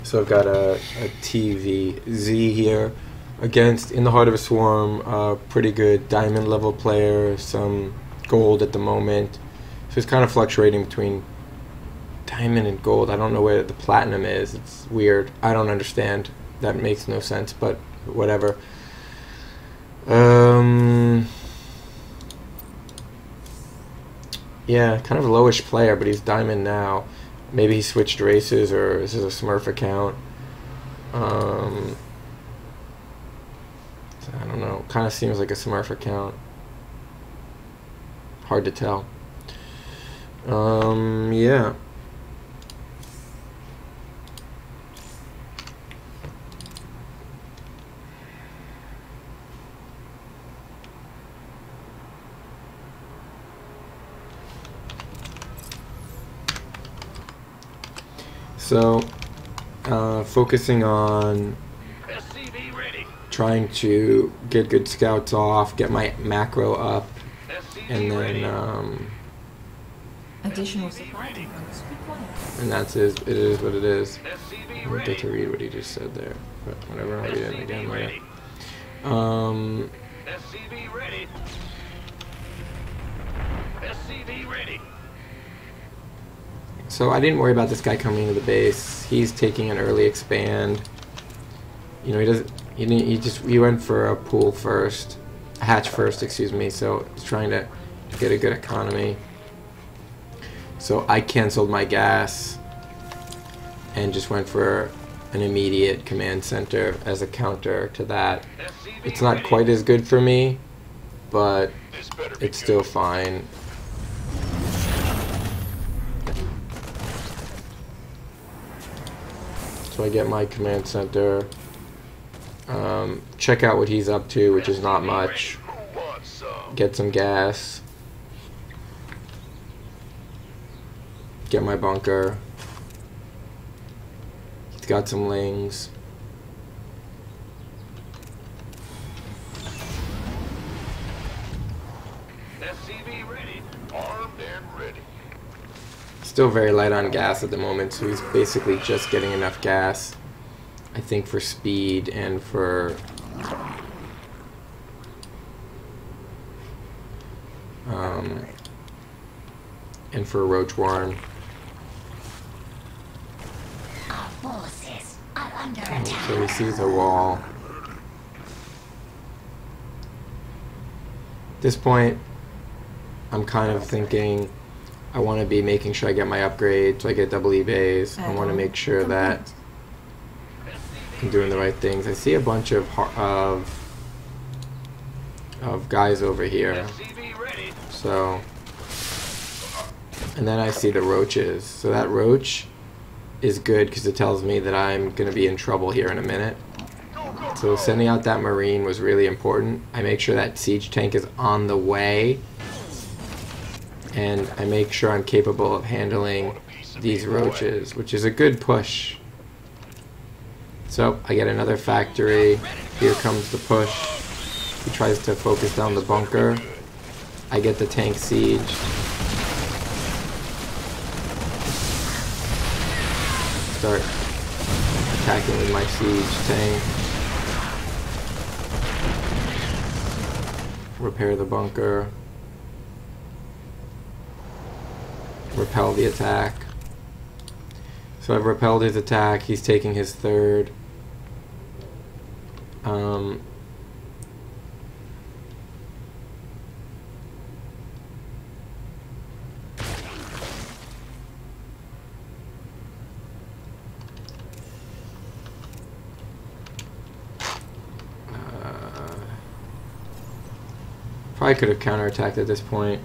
So I've got a TvZ here against In the Heart of a Swarm, pretty good diamond level player, some gold at the moment. So it's kind of fluctuating between diamond and gold. I don't know where the platinum is. It's weird. I don't understand. That makes no sense, but whatever. Yeah, kind of a lowish player, but he's diamond now. Maybe he switched races, or this is a Smurf account. I don't know. Kind of seems like a Smurf account. Hard to tell. Yeah. So, focusing on trying to get good scouts off, get my macro up, and then additional supply depots required. And that's it is what it is. I don't get to read what he just said there, but whatever, I'll read it again later. SCV ready. SCV ready. So I didn't worry about this guy coming into the base. He's taking an early expand. You know, he went for a pool first, a hatch first, excuse me. So he's trying to get a good economy. So I canceled my gas and just went for an immediate command center as a counter to that. It's not quite as good for me, but it's still fine. So I get my command center, check out what he's up to, which is not much, get some gas, get my bunker, he's got some lings, SCV ready. Armed and ready. still very light on gas at the moment, so he's basically just getting enough gas, I think, for speed and for Roach Warren. Our forces are under attack. So he sees a wall. At this point, I'm kind of thinking I want to be making sure I get my upgrades, so I get double E-bays. I want to make sure that I'm doing the right things. I see a bunch of guys over here. So, and then I see the roaches. So that roach is good because it tells me that I'm going to be in trouble here in a minute. So sending out that marine was really important. I make sure that siege tank is on the way, and I make sure I'm capable of handling these roaches, which is a good push. So I get another factory. Here comes the push. He tries to focus down the bunker. I get the tank siege. Start attacking with my siege tank. Repair the bunker. Repel the attack. So I've repelled his attack. He's taking his third. Probably could have counterattacked at this point.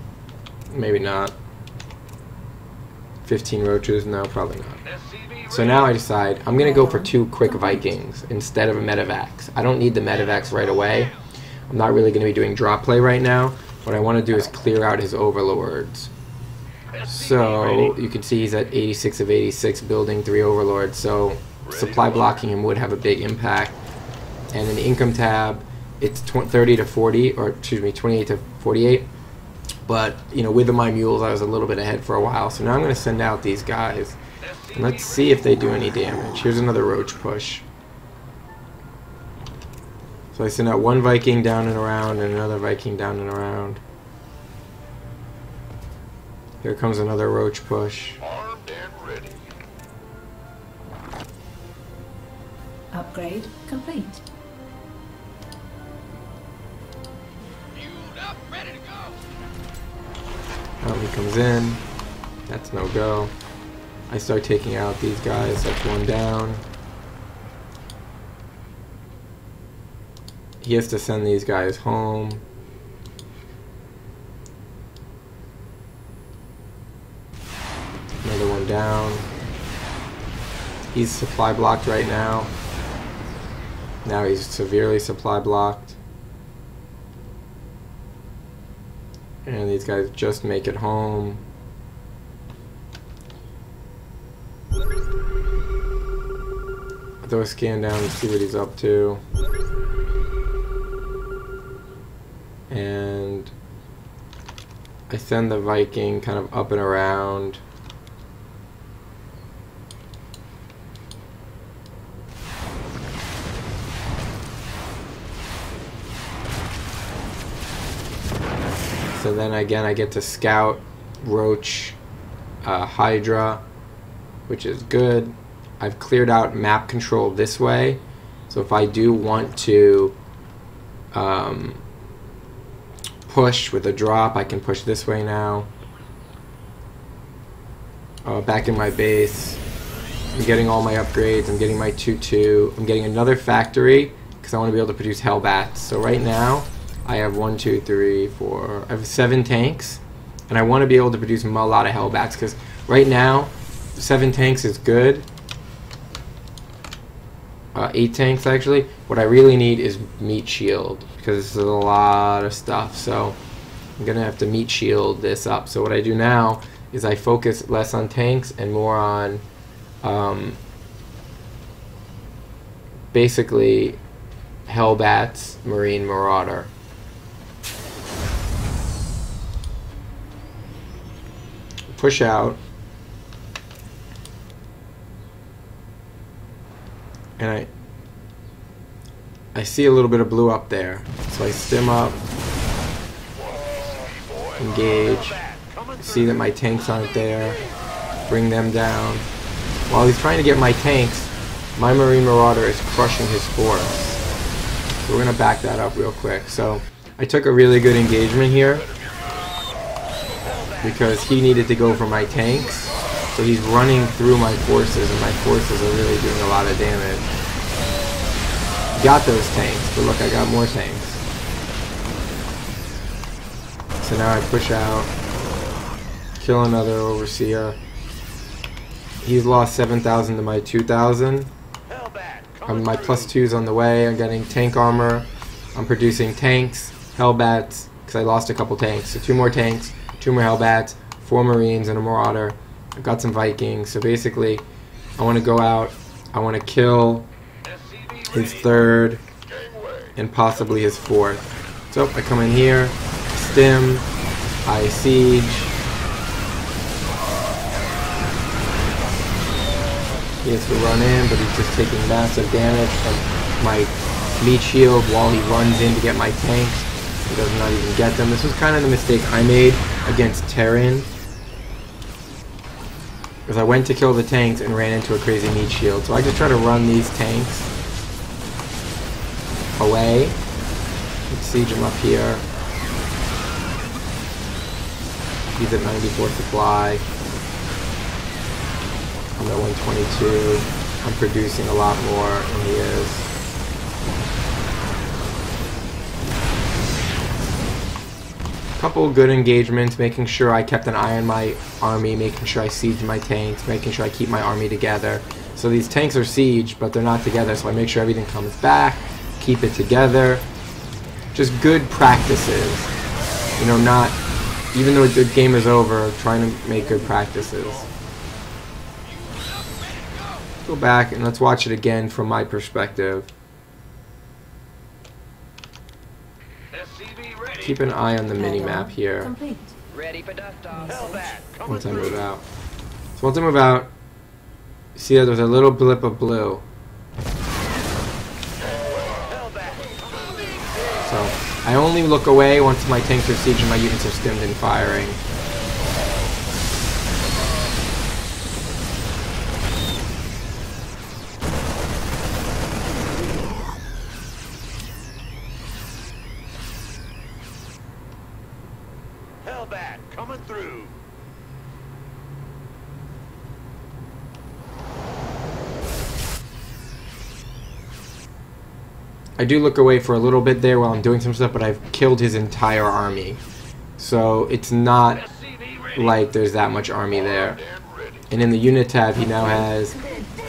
Maybe not. 15 roaches? No, probably not. So now I decide I'm going to go for 2 quick Vikings instead of a medevacs. I don't need the medevacs right away. I'm not really going to be doing drop play right now. What I want to do is clear out his overlords. So you can see he's at 86 of 86, building 3 overlords. So supply blocking him would have a big impact. And in the income tab, it's 30 to 40, or excuse me, 28 to 48. But, you know, with my mules, I was a little bit ahead for a while. So now I'm going to send out these guys. And let's see if they do any damage. Here's another Roach push. So I send out one Viking down and around and another Viking down and around. Here comes another Roach push. Armed and ready. Upgrade complete. Fueled up, ready to go. Oh, he comes in. That's no go. I start taking out these guys. That's one down. He has to send these guys home. Another one down. He's supply blocked right now. Now he's severely supply blocked. And these guys just make it home. Throw a scan down to see what he's up to. And I send the Viking kind of up and around. So then again I get to scout Roach, Hydra, which is good. I've cleared out map control this way, so if I do want to push with a drop, I can push this way now. Back in my base, I'm getting all my upgrades. I'm getting my 2-2. I'm getting another factory because I want to be able to produce Hellbats. So right now I have 1, 2, 3, 4. I have 7 tanks, and I want to be able to produce a lot of Hellbats because right now 7 tanks is good. 8 tanks actually. What I really need is meat shield because this is a lot of stuff. So I'm gonna have to meat shield this up. So what I do now is I focus less on tanks and more on basically Hellbats, Marine Marauder. Push out. And I see a little bit of blue up there, so I stim up, engage, see that my tanks aren't there, bring them down. While he's trying to get my tanks, my Marine Marauder is crushing his force. So we're going to back that up real quick. So I took a really good engagement here because he needed to go for my tanks. So he's running through my forces, and my forces are really doing a lot of damage. Got those tanks, but look, I got more tanks. So now I push out, kill another Overseer. He's lost 7,000 to my 2,000. My +2's on the way. I'm getting tank armor. I'm producing tanks, Hellbats, because I lost a couple tanks. So 2 more tanks, 2 more Hellbats, 4 Marines, and a Marauder. I've got some Vikings, so basically I want to go out, I want to kill his 3rd and possibly his 4th. So I come in here, stim, I siege, he has to run in, but he's just taking massive damage from my meat shield while he runs in to get my tanks. He does not even get them. This was kind of the mistake I made against Terran, because I went to kill the tanks and ran into a crazy meat shield. So I just try to run these tanks away. Let's siege him up here. He's at 94 supply. I'm at 122. I'm producing a lot more than he is. Couple good engagements, making sure I kept an eye on my army, making sure I sieged my tanks, making sure I keep my army together. So these tanks are sieged, but they're not together, so I make sure everything comes back, keep it together. Just good practices. You know, not, even though the game is over, trying to make good practices. Go back and let's watch it again from my perspective. Keep an eye on the mini-map here. Complete. Ready for dust off. Hellbat, Once I move out. So once I move out, See, there's a little blip of blue. So I only look away once my tanks are sieged and my units are stimmed and firing. Hellbat coming through. I do look away for a little bit there while I'm doing some stuff, but I've killed his entire army. So it's not like there's that much army there. And in the unit tab, he now has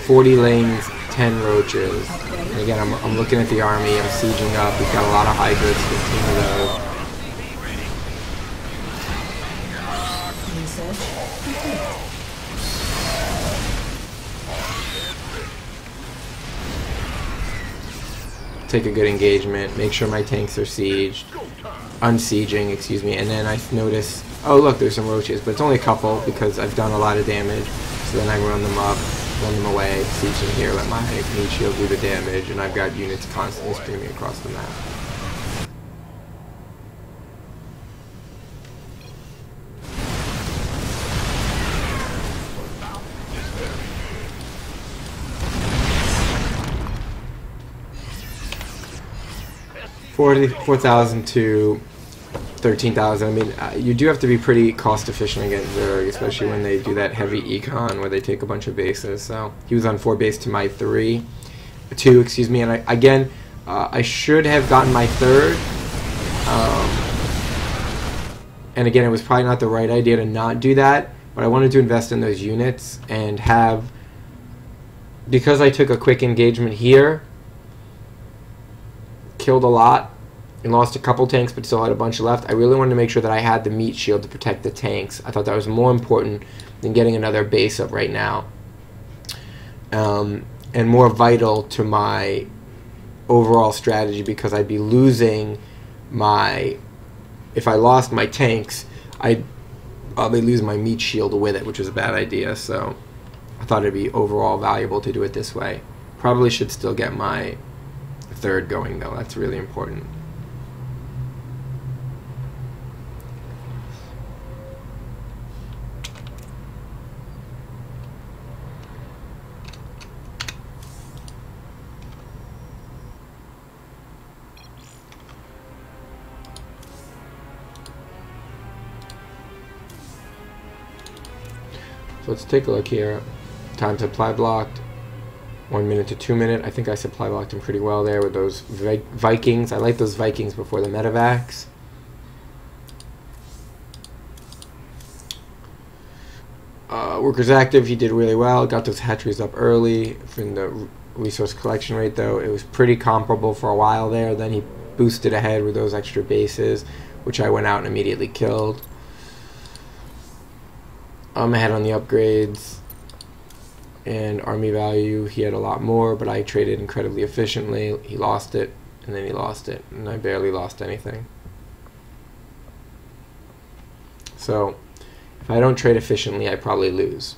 40 lanes, 10 roaches. And again, I'm looking at the army, I'm sieging up. We've got a lot of Hydras, 15 of those. Research complete. Take a good engagement, make sure my tanks are sieged, unsieging, excuse me, and then I notice, oh look, there's some roaches, but it's only a couple because I've done a lot of damage. So then I run them up, run them away, siege them here, let my meat shield do the damage, and I've got units constantly streaming across the map. $4,000 to 13,000. I mean, you do have to be pretty cost efficient against Zerg, especially when they do that heavy econ where they take a bunch of bases. So he was on 4 base to my 2, excuse me. And I should have gotten my 3rd. And again, it was probably not the right idea to not do that. But I wanted to invest in those units and have, because I took a quick engagement here, killed a lot and lost a couple tanks but still had a bunch left. I really wanted to make sure that I had the meat shield to protect the tanks. I thought that was more important than getting another base up right now, and more vital to my overall strategy, because I'd be losing my, if I lost my tanks, I'd probably lose my meat shield with it, which was a bad idea. So I thought it'd be overall valuable to do it this way. Probably should still get my 3rd going though, that's really important. So let's take a look here. Time supply blocked. 1 minute to 2 minute. I think I supply blocked him pretty well there with those Vikings. I like those Vikings before the medevacs. Workers active, he did really well. Got those hatcheries up early. From the resource collection rate though, it was pretty comparable for a while there. Then he boosted ahead with those extra bases, which I went out and immediately killed. I'm ahead on the upgrades. And army value, he had a lot more, but I traded incredibly efficiently. He lost it, and then he lost it, and I barely lost anything. So if I don't trade efficiently, I probably lose.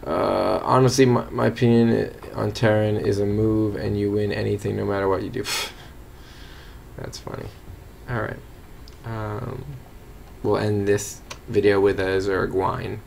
Honestly, my opinion on Terran is a move, and you win anything no matter what you do. That's funny. Alright. We'll end this video with a Zerg wine.